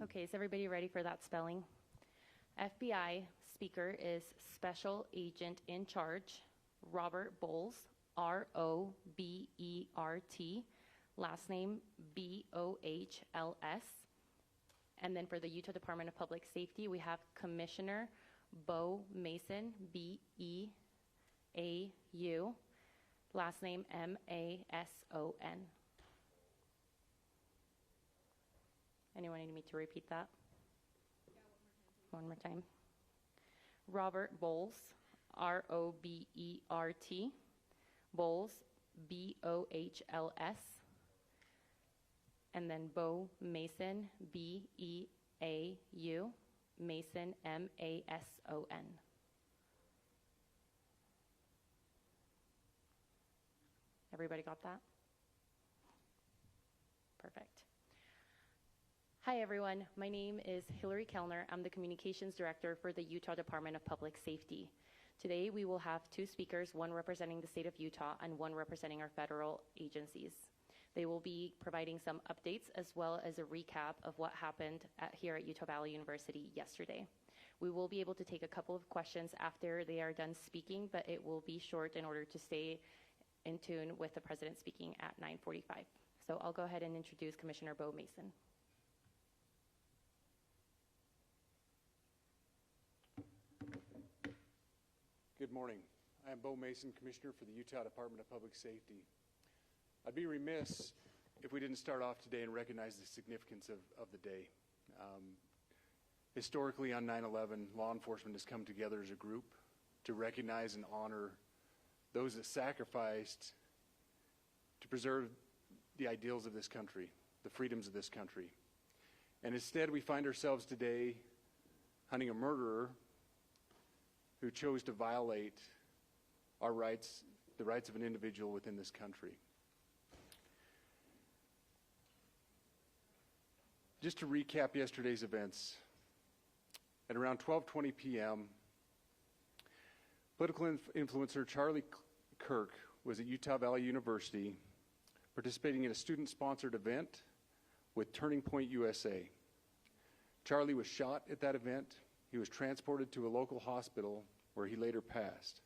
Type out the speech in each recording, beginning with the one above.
Okay, is everybody ready for that spelling? FBI speaker is Special Agent in Charge Robert Bohls, R-O-B-E-R-T, last name B-O-H-L-S. And then for the Utah Department of Public Safety, we have Commissioner Beau Mason, B-E-A-U, last name M-A-S-O-N. Anyone need me to repeat that? One more time. Robert Bohls, R-O-B-E-R-T, Bohls, B-O-H-L-S, and then Beau Mason, B-E-A-U, Mason, M-A-S-O-N. Everybody got that? Perfect. Hi everyone, my name is Hillary Kellner. I'm the Communications Director for the Utah Department of Public Safety. Today we will have two speakers, one representing the state of Utah and one representing our federal agencies. They will be providing some updates as well as a recap of what happened here at Utah Valley University yesterday. We will be able to take a couple of questions after they are done speaking, but it will be short in order to stay in tune with the president speaking at 9:45. So I'll go ahead and introduce Commissioner Beau Mason. Good morning. I am Beau Mason, Commissioner for the Utah Department of Public Safety. I'd be remiss if we didn't start off today and recognize the significance of the day. Historically on 9/11, law enforcement has come together as a group to recognize and honor those that sacrificed to preserve the ideals of this country, the freedoms of this country. And instead we find ourselves today hunting a murderer who chose to violate our rights, the rights of an individual within this country. Just to recap yesterday's events, at around 12:20 p.m., political influencer Charlie Kirk was at Utah Valley University participating in a student-sponsored event with Turning Point USA. Charlie was shot at that event. He was transported to a local hospital where he later passed.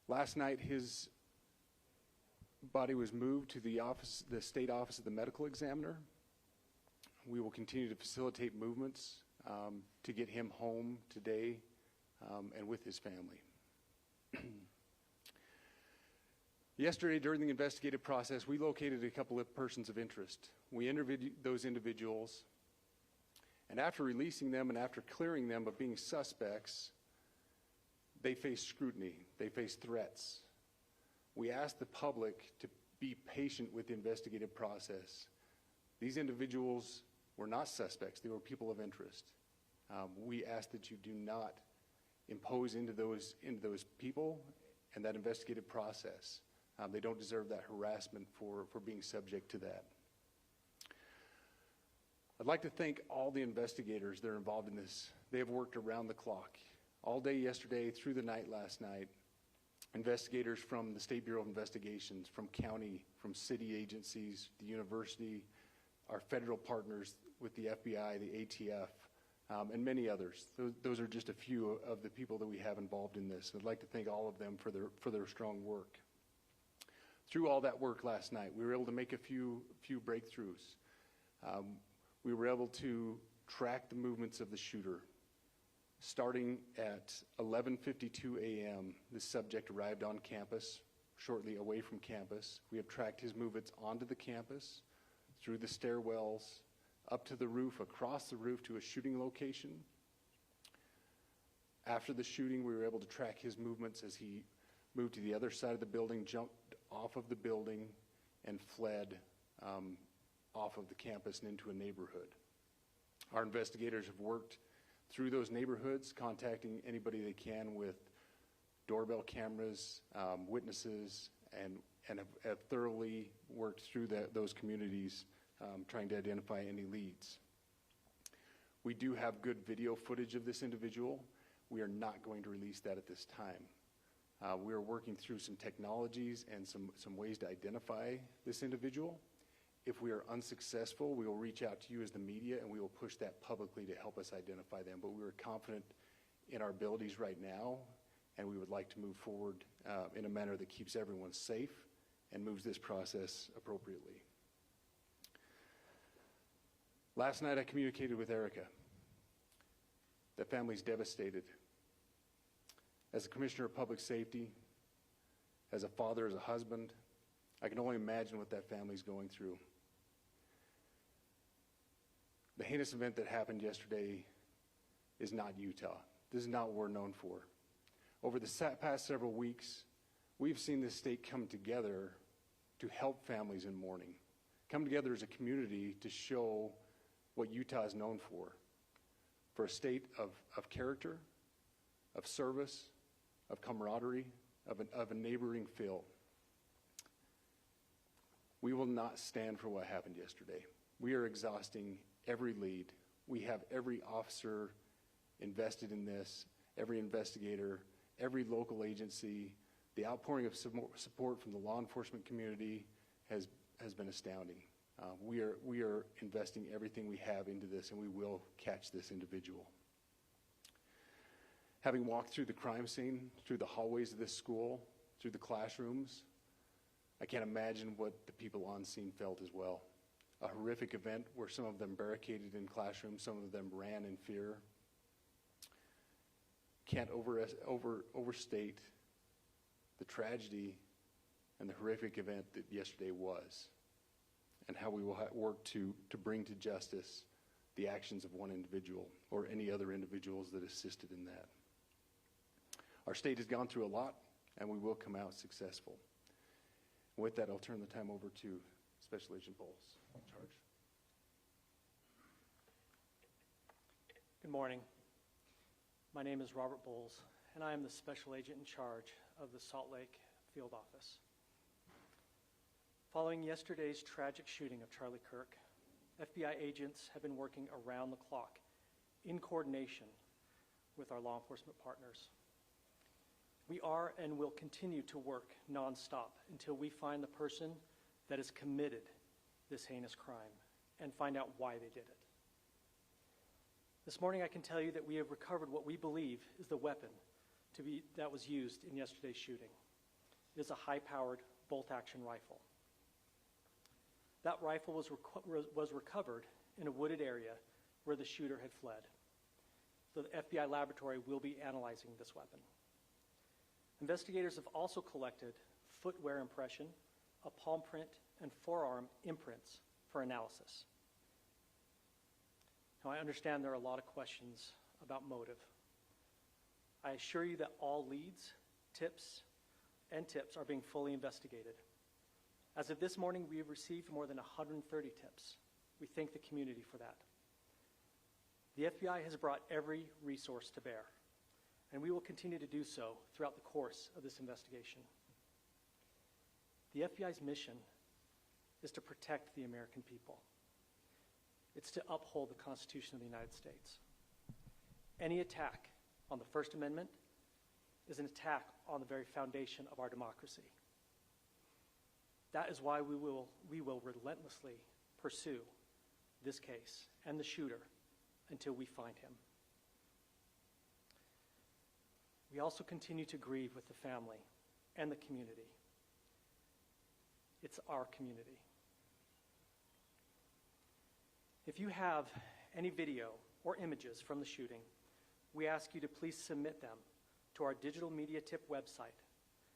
Last night, his body was moved to the state office of the medical examiner. We will continue to facilitate movements to get him home today and with his family. Yesterday, during the investigative process, we located a couple of persons of interest. We interviewed those individuals, and after releasing them and after clearing them of being suspects, they face scrutiny, they face threats. We asked the public to be patient with the investigative process. These individuals were not suspects, they were people of interest. We ask that you do not impose into those people and that investigative process. They don't deserve that harassment for being subject to that. I'd like to thank all the investigators that are involved in this. They have worked around the clock. All day yesterday, through the night last night, investigators from the State Bureau of Investigations, from county, from city agencies, the university, our federal partners with the FBI, the ATF, and many others. Those are just a few of the people that we have involved in this. I'd like to thank all of them for their strong work. Through all that work last night, we were able to make a few breakthroughs. We were able to track the movements of the shooter. Starting at 11:52 a.m., the subject arrived on campus, shortly away from campus. We have tracked his movements onto the campus, through the stairwells, up to the roof, across the roof to a shooting location. After the shooting, we were able to track his movements as he moved to the other side of the building, jumped off of the building, and fled off of the campus and into a neighborhood. Our investigators have worked through those neighborhoods, contacting anybody they can with doorbell cameras, witnesses, and have thoroughly worked through those communities, trying to identify any leads. We do have good video footage of this individual. We are not going to release that at this time. We are working through some technologies and some ways to identify this individual. If we are unsuccessful, we will reach out to you as the media and we will push that publicly to help us identify them. But we are confident in our abilities right now, and we would like to move forward in a manner that keeps everyone safe and moves this process appropriately. Last night I communicated with Erica. The family's devastated. As a commissioner of public safety, as a father, as a husband, I can only imagine what that family's going through. The heinous event that happened yesterday is not Utah. This is not what we're known for. Over the past several weeks, we've seen this state come together to help families in mourning, come together as a community to show what Utah is known for a state of character, of service, of camaraderie, of a neighboring feel. We will not stand for what happened yesterday. We are exhausting every lead. We have every officer invested in this, every investigator, every local agency. The outpouring of support from the law enforcement community has been astounding. We are investing everything we have into this, and we will catch this individual. Having walked through the crime scene, through the hallways of this school, through the classrooms, I can't imagine what the people on scene felt as well. A horrific event where some of them barricaded in classrooms, some of them ran in fear. Can't overstate the tragedy and the horrific event that yesterday was, and how we will work to bring to justice the actions of one individual or any other individuals that assisted in that. Our state has gone through a lot, and we will come out successful. With that, I'll turn the time over to Special Agent Bohls. Charge. Good morning. My name is Robert Bohls, and I am the Special Agent in charge of the Salt Lake Field Office. Following yesterday's tragic shooting of Charlie Kirk, FBI agents have been working around the clock in coordination with our law enforcement partners. We are and will continue to work nonstop until we find the person that has committed this heinous crime and find out why they did it. This morning I can tell you that we have recovered what we believe is the weapon that was used in yesterday's shooting. It is a high-powered bolt-action rifle. That rifle was recovered in a wooded area where the shooter had fled. So the FBI laboratory will be analyzing this weapon. Investigators have also collected footwear impression, a palm print, and forearm imprints for analysis. Now, I understand there are a lot of questions about motive. I assure you that all leads, tips are being fully investigated. As of this morning, we have received more than 130 tips. We thank the community for that. The FBI has brought every resource to bear, and we will continue to do so throughout the course of this investigation. The FBI's mission is to protect the American people. It's to uphold the Constitution of the United States. Any attack on the First Amendment is an attack on the very foundation of our democracy. That is why we will relentlessly pursue this case and the shooter until we find him. We also continue to grieve with the family and the community. It's our community. If you have any video or images from the shooting, we ask you to please submit them to our digital media tip website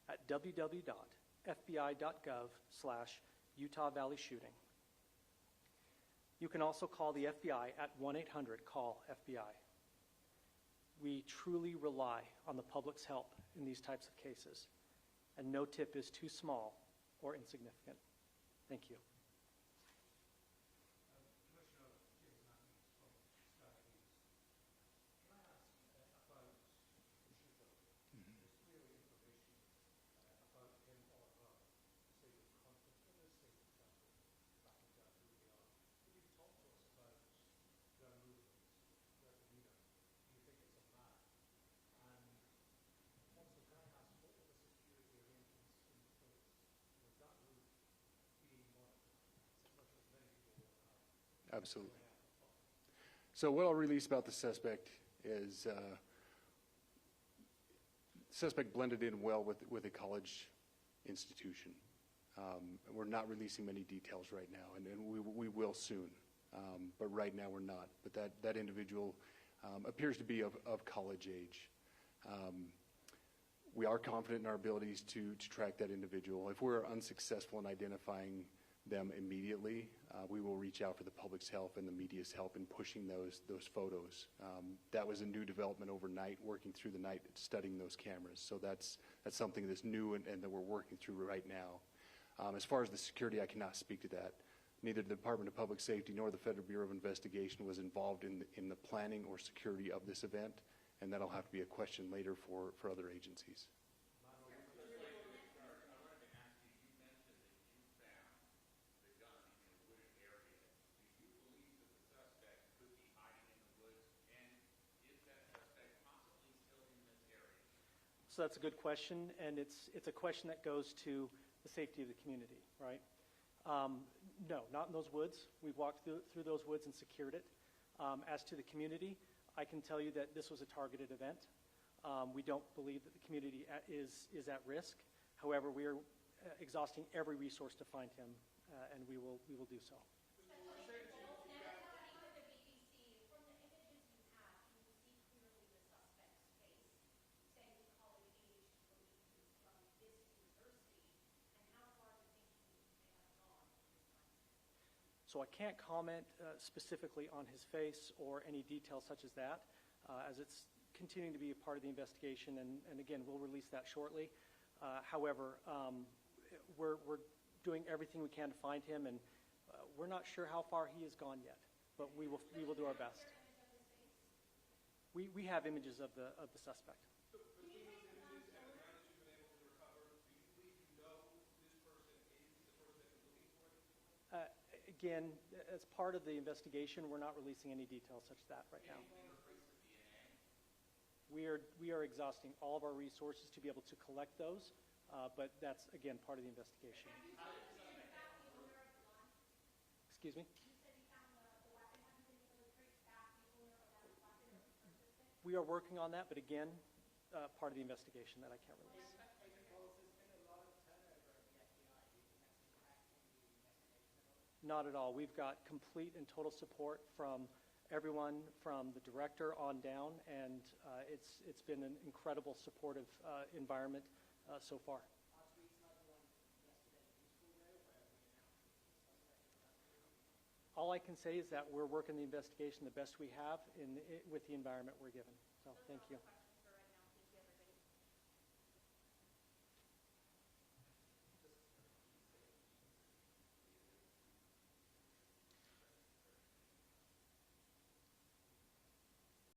at www.fbi.gov/Utah Valley Shooting. You can also call the FBI at 1-800-CALL-FBI. We truly rely on the public's help in these types of cases, and no tip is too small or insignificant. Thank you. Absolutely. So what I'll release about the suspect is suspect blended in well with a college institution. We're not releasing many details right now, and we will soon, but right now we're not. But that individual appears to be of college age. We are confident in our abilities to track that individual. If we're unsuccessful in identifying them immediately, we will reach out for the public's help and the media's help in pushing those photos. That was a new development overnight, working through the night, studying those cameras. So that's something that's new and that we're working through right now. As far as the security, I cannot speak to that. Neither the Department of Public Safety nor the Federal Bureau of Investigation was involved in the planning or security of this event, and that'll have to be a question later for other agencies. So that's a good question, and it's a question that goes to the safety of the community, right? No, not in those woods. We've walked through those woods and secured it. As to the community, I can tell you that this was a targeted event. We don't believe that the community is at risk. However, we are exhausting every resource to find him, and we will do so. So I can't comment specifically on his face or any details such as that, as it's continuing to be a part of the investigation, and again, we'll release that shortly. However, we're doing everything we can to find him, and we're not sure how far he has gone yet, but we will do our best. We have images of the suspect. Again, as part of the investigation, we're not releasing any details such as that right now. We are exhausting all of our resources to be able to collect those, but that's, again, part of the investigation. Excuse me? We are working on that, but again, part of the investigation that I can't release. Not at all. We've got complete and total support from everyone, from the director on down, and it's been an incredible supportive environment so far. All I can say is that we're working the investigation the best we have with the environment we're given. So thank you.